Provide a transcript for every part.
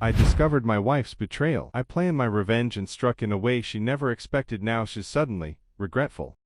I discovered my wife's betrayal. I planned my revenge and struck in a way she never expected. Now she's suddenly regretful.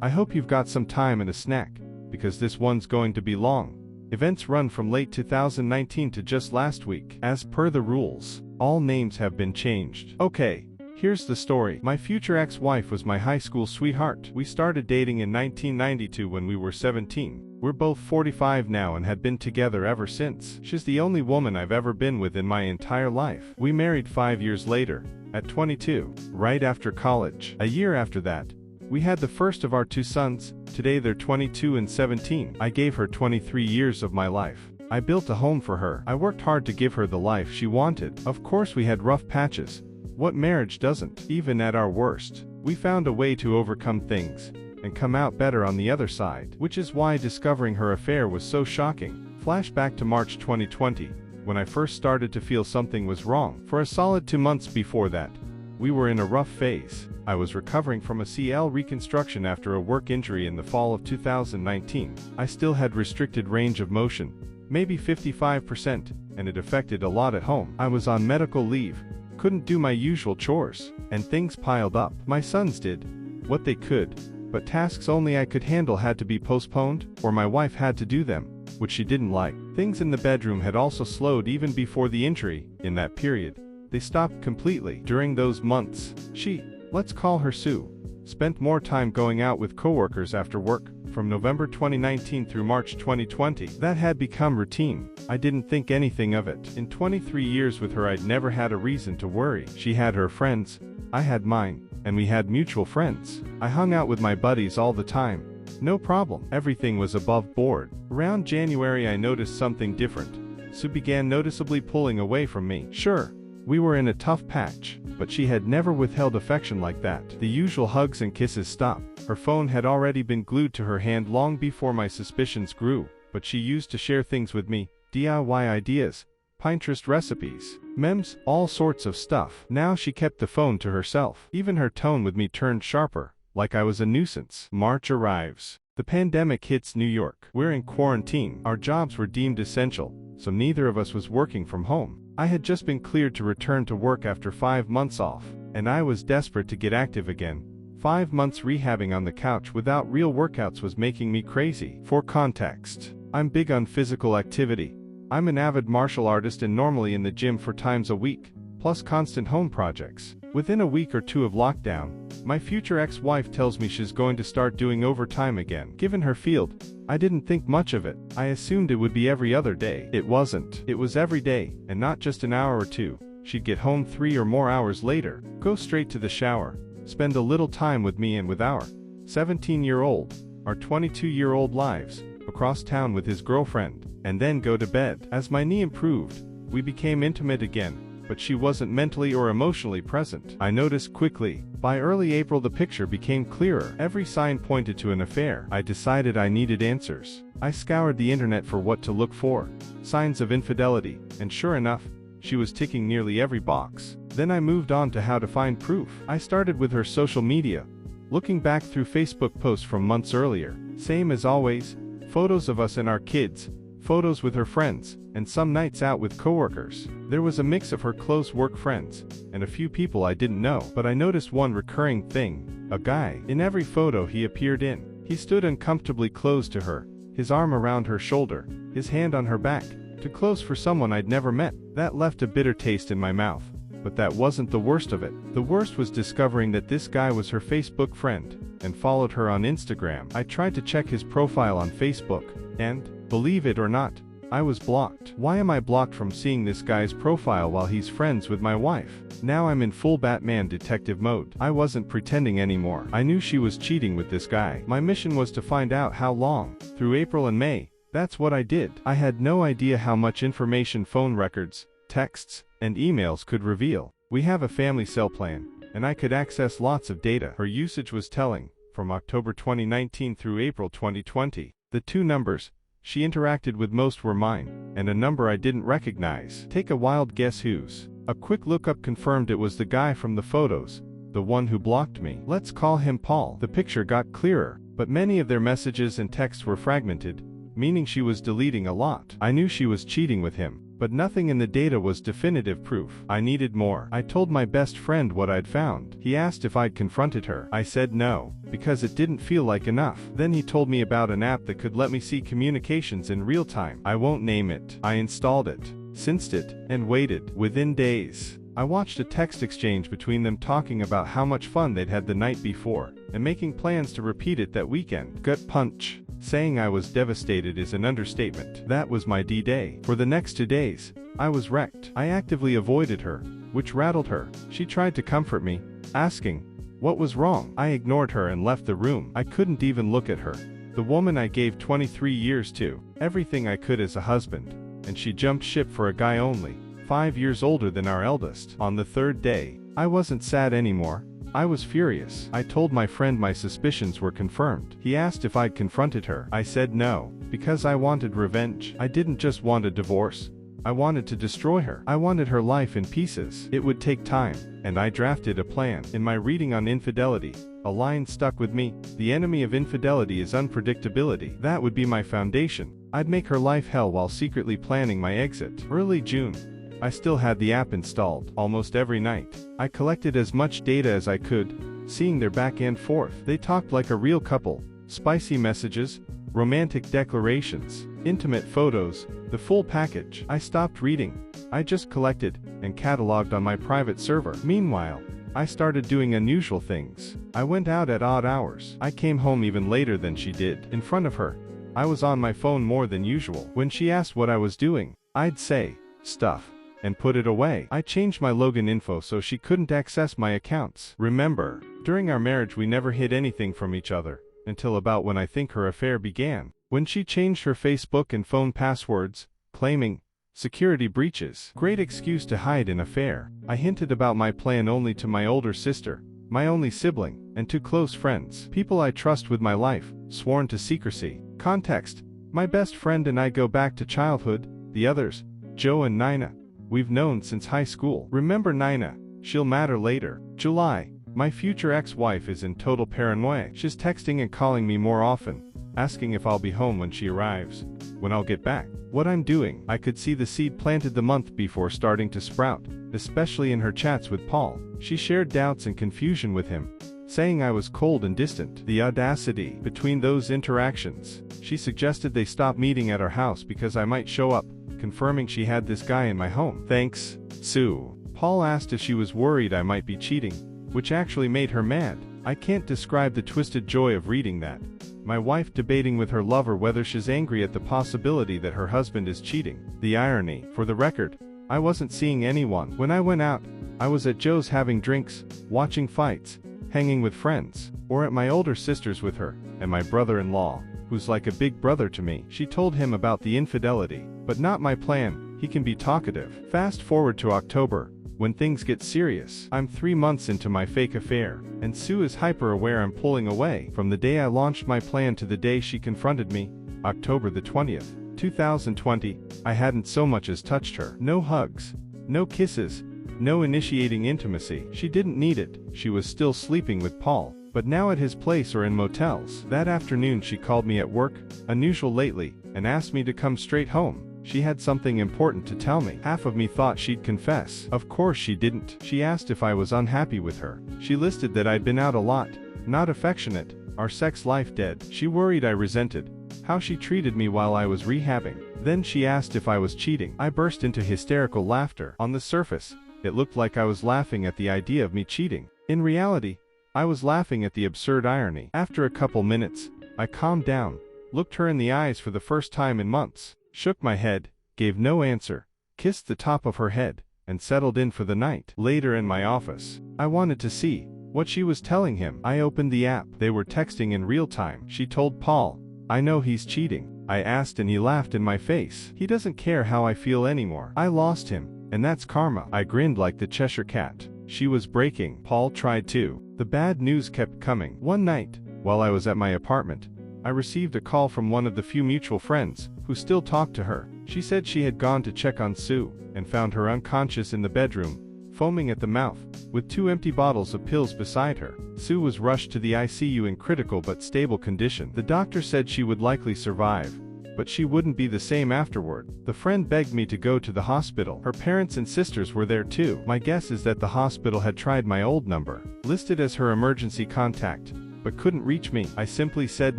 I hope you've got some time and a snack, because this one's going to be long. Events run from late 2019 to just last week. As per the rules, all names have been changed. Okay, here's the story. My future ex-wife was my high school sweetheart. We started dating in 1992 when we were 17. We're both 45 now and had been together ever since. She's the only woman I've ever been with in my entire life. We married 5 years later, at 22, right after college. A year after that, we had the first of our 2 sons. Today they're 22 and 17. I gave her 23 years of my life. I built a home for her. I worked hard to give her the life she wanted. Of course we had rough patches. What marriage doesn't? Even at our worst, we found a way to overcome things and come out better on the other side, which is why discovering her affair was so shocking. Flashback to March 2020, when I first started to feel something was wrong. For a solid 2 months before that, we were in a rough phase. I was recovering from a CL reconstruction after a work injury in the fall of 2019. I still had restricted range of motion, maybe 55%, and it affected a lot at home. I was on medical leave, couldn't do my usual chores, and things piled up. My sons did what they could, but tasks only I could handle had to be postponed, or my wife had to do them, which she didn't like. Things in the bedroom had also slowed even before the injury. In that period, they stopped completely. During those months, she, let's call her Sue, spent more time going out with coworkers after work. From November 2019 through March 2020, that had become routine. I didn't think anything of it. In 23 years with her, I'd never had a reason to worry. She had her friends, I had mine, and we had mutual friends. I hung out with my buddies all the time. No problem. Everything was above board. Around January I noticed something different. Sue began noticeably pulling away from me. Sure, we were in a tough patch, but she had never withheld affection like that. The usual hugs and kisses stopped. Her phone had already been glued to her hand long before my suspicions grew, but she used to share things with me, DIY ideas, Pinterest recipes, memes, all sorts of stuff. Now she kept the phone to herself. Even her tone with me turned sharper, like I was a nuisance. March arrives. The pandemic hits New York. We're in quarantine. Our jobs were deemed essential, so neither of us was working from home. I had just been cleared to return to work after 5 months off, and I was desperate to get active again. 5 months rehabbing on the couch without real workouts was making me crazy. For context, I'm big on physical activity. I'm an avid martial artist and normally in the gym 4 times a week, plus constant home projects. Within a week or 2 of lockdown, my future ex-wife tells me she's going to start doing overtime again. Given her field, I didn't think much of it. I assumed it would be every other day. It wasn't. It was every day, and not just an hour or 2. She'd get home 3 or more hours later, go straight to the shower, spend a little time with me and with our 17-year-old, our 22-year-old lives, across town with his girlfriend, and then go to bed. As my knee improved, we became intimate again, but she wasn't mentally or emotionally present. I noticed quickly. By early April the picture became clearer. Every sign pointed to an affair. I decided I needed answers. I scoured the internet for what to look for, signs of infidelity, and sure enough, she was ticking nearly every box. Then I moved on to how to find proof. I started with her social media, looking back through Facebook posts from months earlier. Same as always, photos of us and our kids, photos with her friends, and some nights out with coworkers. There was a mix of her close work friends, and a few people I didn't know. But I noticed one recurring thing: a guy. In every photo he appeared in, he stood uncomfortably close to her, his arm around her shoulder, his hand on her back, too close for someone I'd never met. That left a bitter taste in my mouth. But that wasn't the worst of it. The worst was discovering that this guy was her Facebook friend, and followed her on Instagram. I tried to check his profile on Facebook, and, believe it or not, I was blocked. Why am I blocked from seeing this guy's profile while he's friends with my wife? Now I'm in full Batman detective mode. I wasn't pretending anymore. I knew she was cheating with this guy. My mission was to find out how long. Through April and May, that's what I did. I had no idea how much information phone records, texts, and emails could reveal. We have a family cell plan, and I could access lots of data. Her usage was telling. From October 2019 through April 2020, the 2 numbers she interacted with most were mine, and a number I didn't recognize. Take a wild guess whose. A quick lookup confirmed it was the guy from the photos, the one who blocked me. Let's call him Paul. The picture got clearer, but many of their messages and texts were fragmented, meaning she was deleting a lot. I knew she was cheating with him, but nothing in the data was definitive proof. I needed more. I told my best friend what I'd found. He asked if I'd confronted her. I said no, because it didn't feel like enough. Then he told me about an app that could let me see communications in real time. I won't name it. I installed it, synced it, and waited. Within days, I watched a text exchange between them talking about how much fun they'd had the night before, and making plans to repeat it that weekend. Gut punch. Saying I was devastated is an understatement. That was my D-Day. For the next 2 days, I was wrecked. I actively avoided her, which rattled her. She tried to comfort me, asking what was wrong. I ignored her and left the room. I couldn't even look at her, the woman I gave 23 years to, everything I could as a husband, and she jumped ship for a guy only 5 years older than our eldest. On the 3rd day, I wasn't sad anymore. I was furious. I told my friend my suspicions were confirmed. He asked if I'd confronted her. I said no, because I wanted revenge. I didn't just want a divorce. I wanted to destroy her. I wanted her life in pieces. It would take time, and I drafted a plan. In my reading on infidelity, a line stuck with me: the enemy of infidelity is unpredictability. That would be my foundation. I'd make her life hell while secretly planning my exit. Early June. I still had the app installed. Almost every night, I collected as much data as I could, seeing their back and forth. They talked like a real couple. Spicy messages, romantic declarations, intimate photos, the full package. I stopped reading. I just collected and cataloged on my private server. Meanwhile, I started doing unusual things. I went out at odd hours. I came home even later than she did. In front of her, I was on my phone more than usual. When she asked what I was doing, I'd say, stuff, and put it away. I changed my login info so she couldn't access my accounts. Remember, during our marriage we never hid anything from each other, until about when I think her affair began, when she changed her Facebook and phone passwords, claiming security breaches. Great excuse to hide an affair. I hinted about my plan only to my older sister, my only sibling, and to close friends, people I trust with my life, sworn to secrecy. Context: my best friend and I go back to childhood. The others, Joe and Nina, we've known since high school. Remember Nina? She'll matter later. July. My future ex-wife is in total paranoia. She's texting and calling me more often, asking if I'll be home when she arrives, when I'll get back, what I'm doing. I could see the seed planted the month before starting to sprout, especially in her chats with Paul. She shared doubts and confusion with him, saying I was cold and distant. The audacity between those interactions. She suggested they stop meeting at our house because I might show up, confirming she had this guy in my home. Thanks, Sue. Paul asked if she was worried I might be cheating, which actually made her mad. I can't describe the twisted joy of reading that. My wife debating with her lover whether she's angry at the possibility that her husband is cheating. The irony. For the record, I wasn't seeing anyone. When I went out, I was at Joe's having drinks, watching fights, hanging with friends, or at my older sister's with her, and my brother-in-law, who's like a big brother to me. She told him about the infidelity, but not my plan. He can be talkative. Fast forward to October, when things get serious. I'm 3 months into my fake affair, and Sue is hyper aware I'm pulling away. From the day I launched my plan to the day she confronted me, October the 20th, 2020, I hadn't so much as touched her. No hugs, no kisses, no initiating intimacy. She didn't need it. She was still sleeping with Paul, but now at his place or in motels. That afternoon she called me at work, unusual lately, and asked me to come straight home. She had something important to tell me. Half of me thought she'd confess. Of course she didn't. She asked if I was unhappy with her. She listed that I'd been out a lot, not affectionate, our sex life dead. She worried I resented how she treated me while I was rehabbing. Then she asked if I was cheating. I burst into hysterical laughter. On the surface, it looked like I was laughing at the idea of me cheating. In reality, I was laughing at the absurd irony. After a couple minutes, I calmed down, looked her in the eyes for the first time in months, shook my head, gave no answer, kissed the top of her head, and settled in for the night. Later in my office, I wanted to see what she was telling him. I opened the app. They were texting in real time. She told Paul, "I know he's cheating." I asked and he laughed in my face. He doesn't care how I feel anymore. I lost him, and that's karma. I grinned like the Cheshire Cat. She was breaking. Paul tried too. The bad news kept coming. One night, while I was at my apartment, I received a call from one of the few mutual friends who still talked to her. She said she had gone to check on Sue and found her unconscious in the bedroom, foaming at the mouth, with 2 empty bottles of pills beside her. Sue was rushed to the ICU in critical but stable condition. The doctor said she would likely survive, but she wouldn't be the same afterward. The friend begged me to go to the hospital. Her parents and sisters were there too. My guess is that the hospital had tried my old number, listed as her emergency contact, but couldn't reach me. I simply said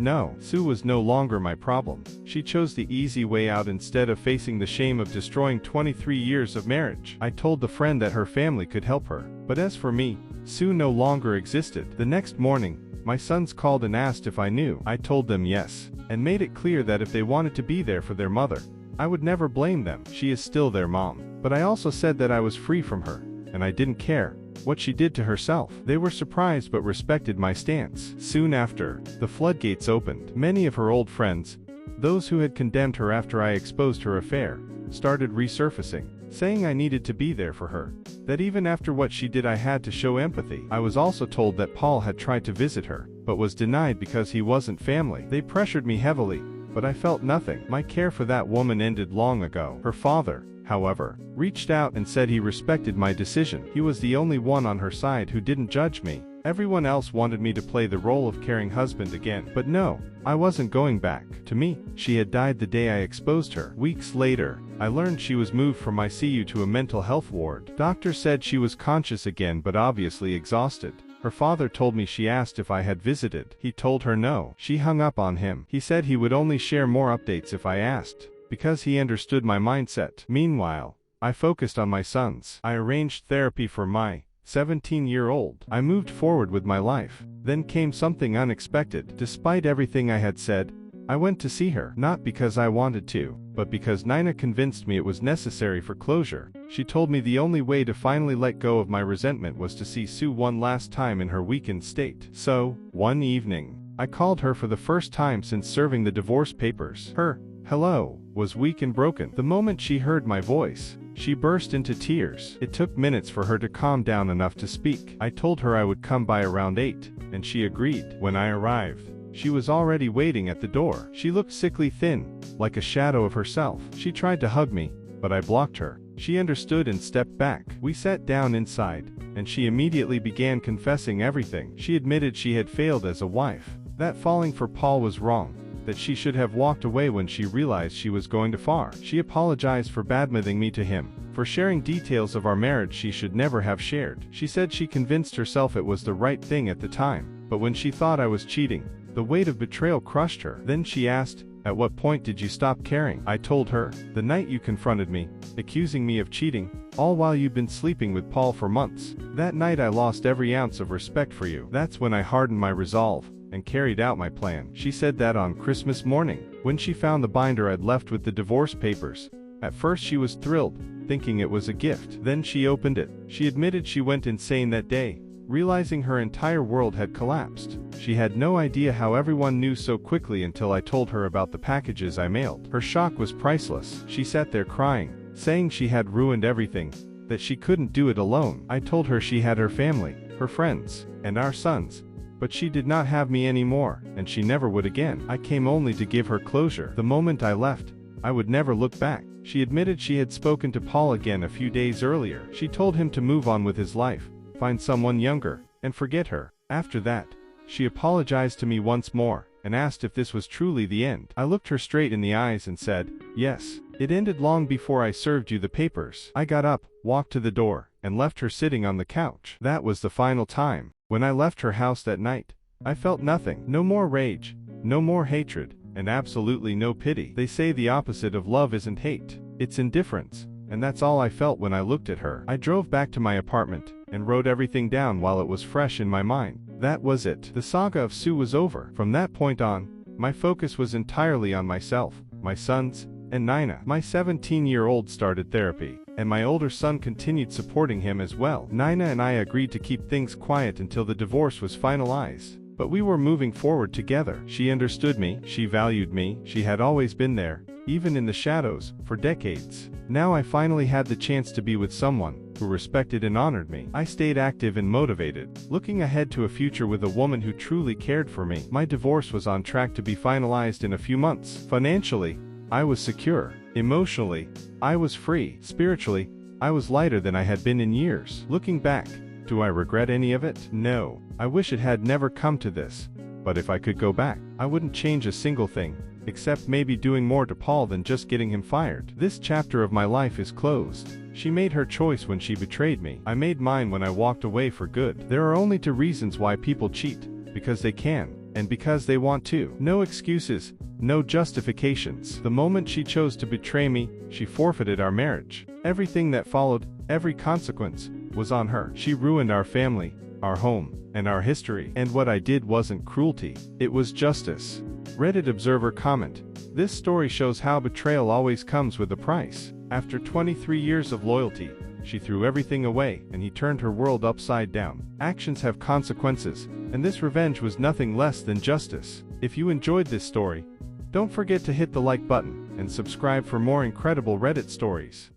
no. Sue was no longer my problem. She chose the easy way out instead of facing the shame of destroying 23 years of marriage. I told the friend that her family could help her, but as for me, Sue no longer existed. The next morning, my sons called and asked if I knew. I told them yes, and made it clear that if they wanted to be there for their mother, I would never blame them. She is still their mom. But I also said that I was free from her, and I didn't care what she did to herself. They were surprised but respected my stance. Soon after, the floodgates opened. Many of her old friends, those who had condemned her after I exposed her affair, started resurfacing, saying I needed to be there for her, that even after what she did I had to show empathy. I was also told that Paul had tried to visit her, but was denied because he wasn't family. They pressured me heavily, but I felt nothing. My care for that woman ended long ago. Her father, however, reached out and said he respected my decision. He was the only one on her side who didn't judge me. Everyone else wanted me to play the role of caring husband again. But no, I wasn't going back. To me, she had died the day I exposed her. Weeks later, I learned she was moved from ICU to a mental health ward. Doctors said she was conscious again but obviously exhausted. Her father told me she asked if I had visited. He told her no. She hung up on him. He said he would only share more updates if I asked, because he understood my mindset. Meanwhile, I focused on my sons. I arranged therapy for my 17-year-old. I moved forward with my life. Then came something unexpected. Despite everything I had said, I went to see her, not because I wanted to, but because Nina convinced me it was necessary for closure. She told me the only way to finally let go of my resentment was to see Sue one last time in her weakened state. So, one evening, I called her for the first time since serving the divorce papers. Her hello was weak and broken. The moment she heard my voice, she burst into tears. It took minutes for her to calm down enough to speak. I told her I would come by around 8, and she agreed. When I arrived, she was already waiting at the door. She looked sickly thin, like a shadow of herself. She tried to hug me, but I blocked her. She understood and stepped back. We sat down inside, and she immediately began confessing everything. She admitted she had failed as a wife, that falling for Paul was wrong, that she should have walked away when she realized she was going too far. She apologized for badmouthing me to him, for sharing details of our marriage she should never have shared. She said she convinced herself it was the right thing at the time, but when she thought I was cheating, the weight of betrayal crushed her. Then she asked, "At what point did you stop caring?" I told her, "The night you confronted me, accusing me of cheating, all while you'd been sleeping with Paul for months. That night I lost every ounce of respect for you. That's when I hardened my resolve and carried out my plan." She said that on Christmas morning, when she found the binder I'd left with the divorce papers. At first she was thrilled, thinking it was a gift. Then she opened it. She admitted she went insane that day, realizing her entire world had collapsed. She had no idea how everyone knew so quickly until I told her about the packages I mailed. Her shock was priceless. She sat there crying, saying she had ruined everything, that she couldn't do it alone. I told her she had her family, her friends, and our sons, but she did not have me anymore, and she never would again. I came only to give her closure. The moment I left, I would never look back. She admitted she had spoken to Paul again a few days earlier. She told him to move on with his life, find someone younger, and forget her. After that, she apologized to me once more, and asked if this was truly the end. I looked her straight in the eyes and said, "Yes, it ended long before I served you the papers." I got up, walked to the door, and left her sitting on the couch. That was the final time. When I left her house that night, I felt nothing. No more rage, no more hatred, and absolutely no pity. They say the opposite of love isn't hate, it's indifference, and that's all I felt when I looked at her. I drove back to my apartment, and wrote everything down while it was fresh in my mind. That was it. The saga of Sue was over. From that point on, my focus was entirely on myself, my sons, and Nina. My 17-year-old started therapy, and my older son continued supporting him as well. Nina and I agreed to keep things quiet until the divorce was finalized, but we were moving forward together. She understood me, she valued me, she had always been there, even in the shadows, for decades. Now I finally had the chance to be with someone who respected and honored me. I stayed active and motivated, looking ahead to a future with a woman who truly cared for me. My divorce was on track to be finalized in a few months. Financially, I was secure. Emotionally, I was free. Spiritually, I was lighter than I had been in years. Looking back, do I regret any of it? No. I wish it had never come to this. But if I could go back, I wouldn't change a single thing. except maybe doing more to Paul than just getting him fired. This chapter of my life is closed. She made her choice when she betrayed me. I made mine when I walked away for good. There are only two reasons why people cheat: because they can, and because they want to. No excuses, no justifications. The moment she chose to betray me, she forfeited our marriage. Everything that followed, every consequence, was on her. She ruined our family, our home, and our history. And what I did wasn't cruelty, it was justice. Reddit observer comment: this story shows how betrayal always comes with a price. After 23 years of loyalty, she threw everything away, and he turned her world upside down. Actions have consequences, and this revenge was nothing less than justice. If you enjoyed this story, don't forget to hit the like button and subscribe for more incredible Reddit stories.